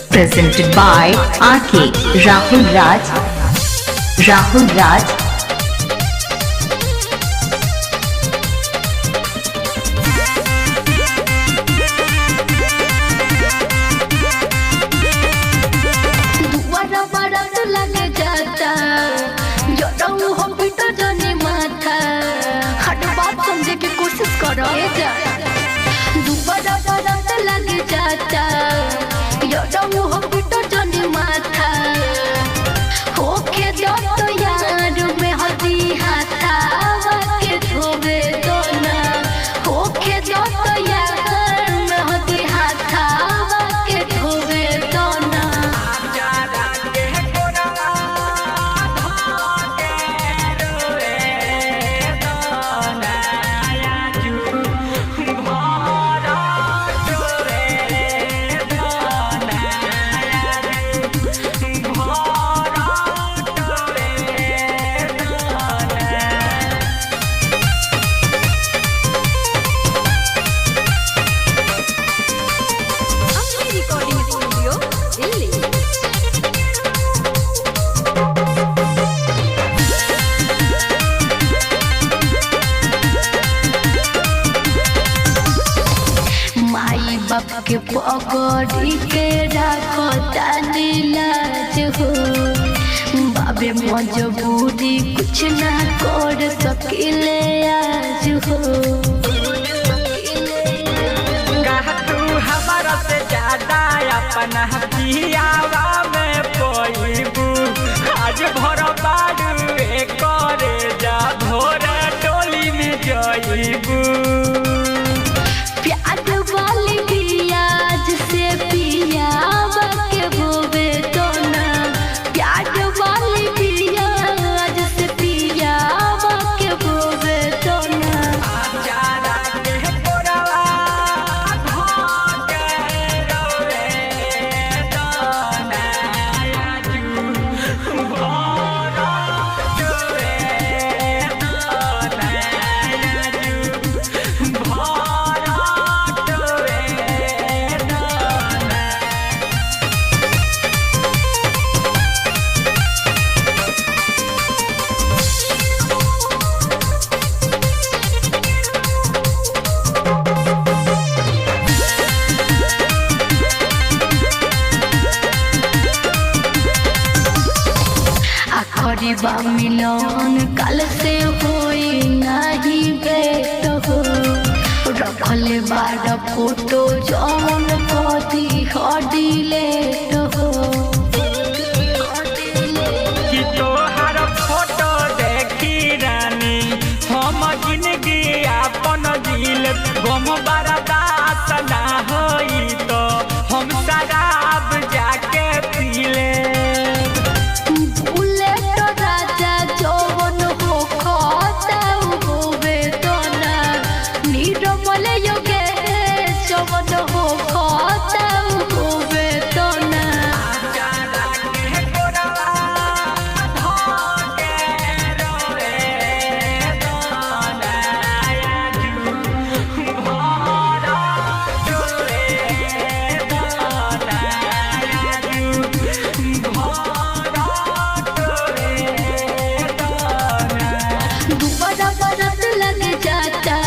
Presented by RK Rahul Raj. समझे की कोशिश करो दुबारा बरत लग जाता हो बिटो जनी माथा होके दो तो यार में हदी हाथा के धोबे दो ना होके दो तो यार में हदी हाथा के धोबे दो ना बाप के पकड़ी के रखो तानी लाज हो बाबे मजबूरी कुछ ना कर सकिले आज हो तू हमारा से ज्यादा अपना पियावा में पोईबू आज भर बाड़ू करे जा भोर टोली में जईबू बा मिलन कल से होई नहीं बेट हो रखले बार फोटो जौन कदी हडिलेट हो कि तोहार फोटो देखी रानी हम जिंदगी अपन दिल गम बर्दाश्त ना होई तो हम शराब जाके पीले दुबारा बरत लग जाता